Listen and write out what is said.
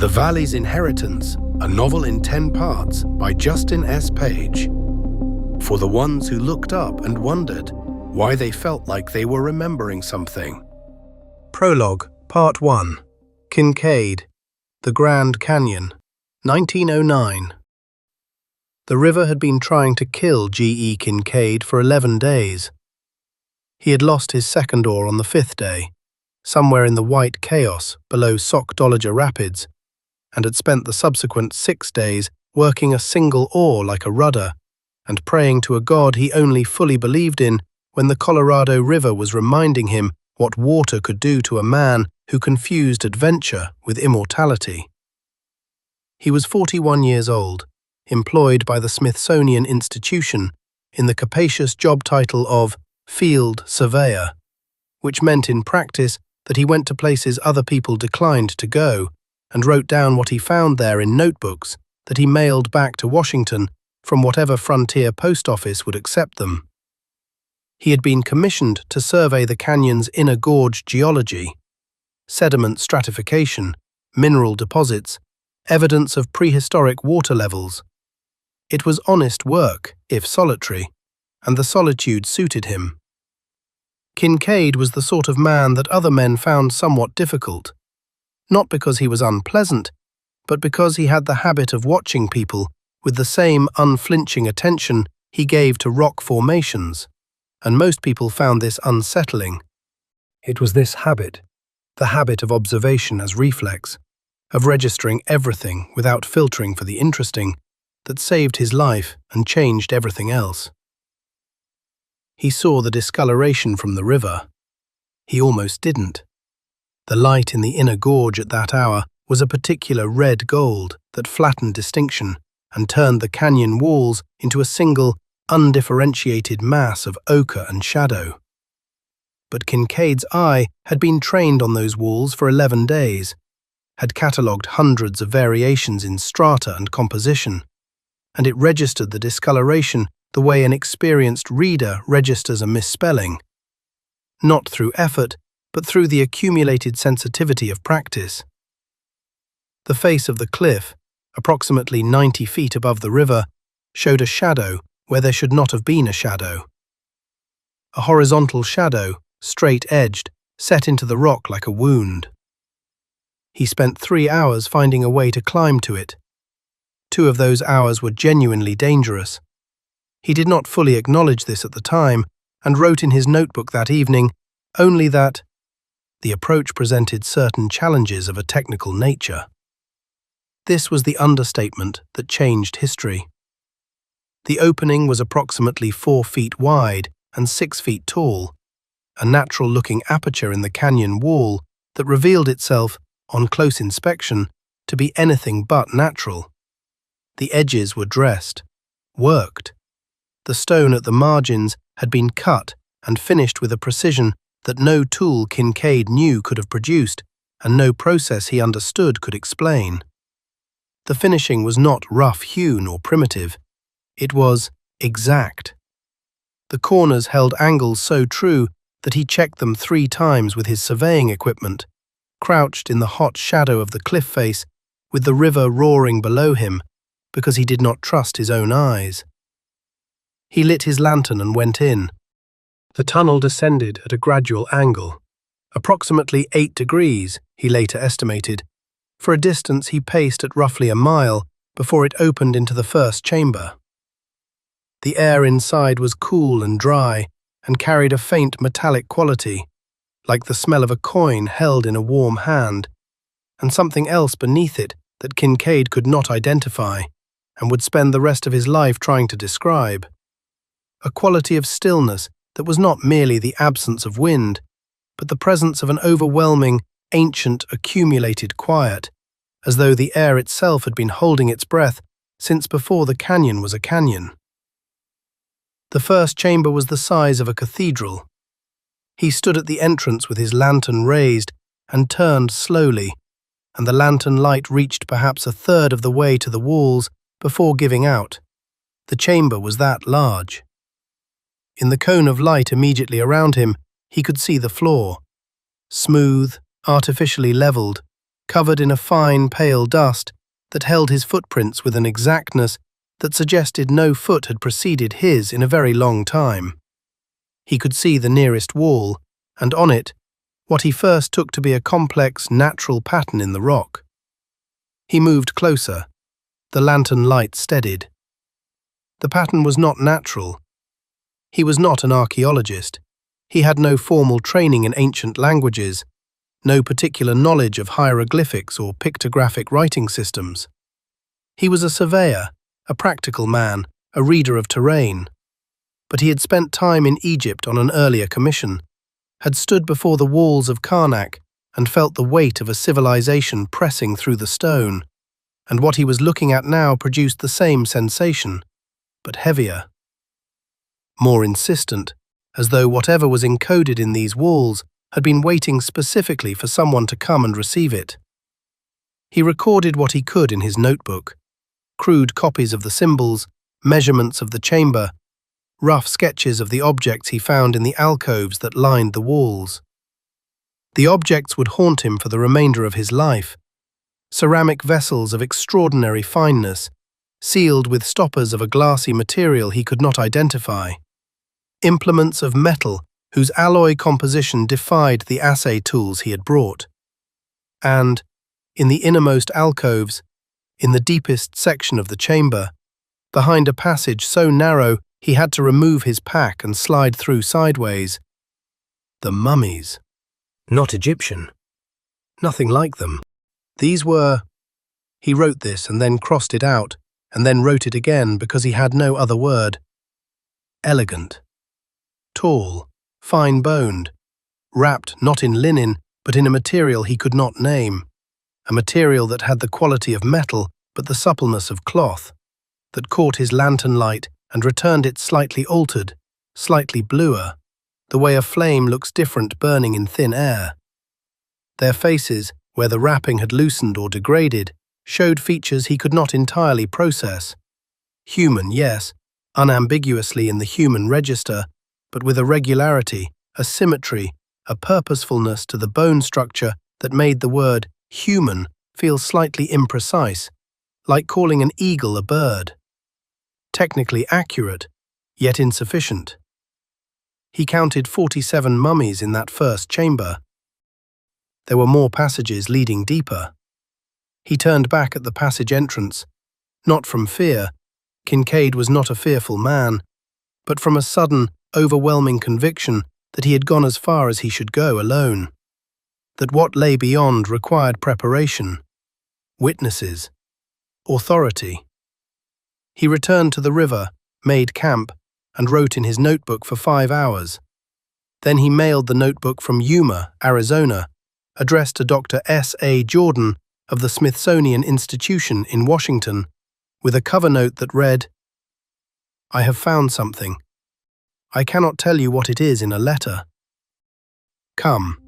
The Valles Inheritance, a novel in 10 parts by Justin S. Page. For the ones who looked up and wondered why they felt like they were remembering something. Prologue, Part 1. Kincaid, The Grand Canyon, 1909. The river had been trying to kill G.E. Kincaid for 11 days. He had lost his second oar on the 5th day, somewhere in the white chaos below Sockdolager Rapids, and had spent the subsequent 6 days working a single oar like a rudder and praying to a god he only fully believed in when the Colorado River was reminding him what water could do to a man who confused adventure with immortality. He was 41 years old, employed by the Smithsonian Institution in the capacious job title of Field Surveyor, which meant in practice that he went to places other people declined to go and wrote down what he found there in notebooks that he mailed back to Washington from whatever frontier post office would accept them. He had been commissioned to survey the canyon's inner gorge geology, sediment stratification, mineral deposits, evidence of prehistoric water levels. It was honest work, if solitary, and the solitude suited him. Kincaid was the sort of man that other men found somewhat difficult, not because he was unpleasant, but because he had the habit of watching people with the same unflinching attention he gave to rock formations, and most people found this unsettling. It was this habit, the habit of observation as reflex, of registering everything without filtering for the interesting, that saved his life and changed everything else. He saw the discoloration from the river. He almost didn't. The light in the inner gorge at that hour was a particular red gold that flattened distinction and turned the canyon walls into a single, undifferentiated mass of ochre and shadow. But Kincaid's eye had been trained on those walls for 11 days, had catalogued hundreds of variations in strata and composition, and it registered the discoloration the way an experienced reader registers a misspelling, not through effort, but through the accumulated sensitivity of practice. The face of the cliff, approximately 90 feet above the river, showed a shadow where there should not have been a shadow. A horizontal shadow, straight-edged, set into the rock like a wound. He spent 3 hours finding a way to climb to it. 2 of those hours were genuinely dangerous. He did not fully acknowledge this at the time, and wrote in his notebook that evening only that the approach presented certain challenges of a technical nature. This was the understatement that changed history. The opening was approximately 4 feet wide and 6 feet tall, a natural-looking aperture in the canyon wall that revealed itself, on close inspection, to be anything but natural. The edges were dressed, worked. The stone at the margins had been cut and finished with a precision that no tool Kincaid knew could have produced, and no process he understood could explain. The finishing was not rough-hewn or primitive. It was exact. The corners held angles so true that he checked them 3 times with his surveying equipment, crouched in the hot shadow of the cliff face with the river roaring below him because he did not trust his own eyes. He lit his lantern and went in. The tunnel descended at a gradual angle, approximately 8 degrees, he later estimated. For a distance he paced at roughly a mile before it opened into the first chamber. The air inside was cool and dry and carried a faint metallic quality, like the smell of a coin held in a warm hand, and something else beneath it that Kincaid could not identify and would spend the rest of his life trying to describe. A quality of stillness that was not merely the absence of wind, but the presence of an overwhelming, ancient, accumulated quiet, as though the air itself had been holding its breath since before the canyon was a canyon. The first chamber was the size of a cathedral. He stood at the entrance with his lantern raised and turned slowly, and the lantern light reached perhaps 1/3 of the way to the walls before giving out. The chamber was that large. In the cone of light immediately around him, he could see the floor, smooth, artificially leveled, covered in a fine, pale dust that held his footprints with an exactness that suggested no foot had preceded his in a very long time. He could see the nearest wall, and on it, what he first took to be a complex, natural pattern in the rock. He moved closer. The lantern light steadied. The pattern was not natural. He was not an archaeologist. He had no formal training in ancient languages, no particular knowledge of hieroglyphics or pictographic writing systems. He was a surveyor, a practical man, a reader of terrain. But he had spent time in Egypt on an earlier commission, had stood before the walls of Karnak and felt the weight of a civilization pressing through the stone, and what he was looking at now produced the same sensation, but heavier. More insistent, as though whatever was encoded in these walls had been waiting specifically for someone to come and receive it. He recorded what he could in his notebook, crude copies of the symbols, measurements of the chamber, rough sketches of the objects he found in the alcoves that lined the walls. The objects would haunt him for the remainder of his life, ceramic vessels of extraordinary fineness, sealed with stoppers of a glassy material he could not identify, implements of metal whose alloy composition defied the assay tools he had brought. And, in the innermost alcoves, in the deepest section of the chamber, behind a passage so narrow he had to remove his pack and slide through sideways, the mummies. Not Egyptian. Nothing like them. These were... He wrote this and then crossed it out, and then wrote it again because he had no other word. Elegant. Tall. Fine-boned. Wrapped not in linen, but in a material he could not name. A material that had the quality of metal, but the suppleness of cloth, that caught his lantern light and returned it slightly altered, slightly bluer, the way a flame looks different burning in thin air. Their faces, where the wrapping had loosened or degraded, showed features he could not entirely process. Human, yes, unambiguously in the human register, but with a regularity, a symmetry, a purposefulness to the bone structure that made the word human feel slightly imprecise, like calling an eagle a bird. Technically accurate, yet insufficient. He counted 47 mummies in that first chamber. There were more passages leading deeper. He turned back at the passage entrance, not from fear. Kincaid was not a fearful man, but from a sudden, overwhelming conviction that he had gone as far as he should go alone, that what lay beyond required preparation, witnesses, authority. He returned to the river, made camp, and wrote in his notebook for 5 hours. Then he mailed the notebook from Yuma, Arizona, addressed to Dr. S.A. Jordan of the Smithsonian Institution in Washington, with a cover note that read, "I have found something. I cannot tell you what it is in a letter. Come."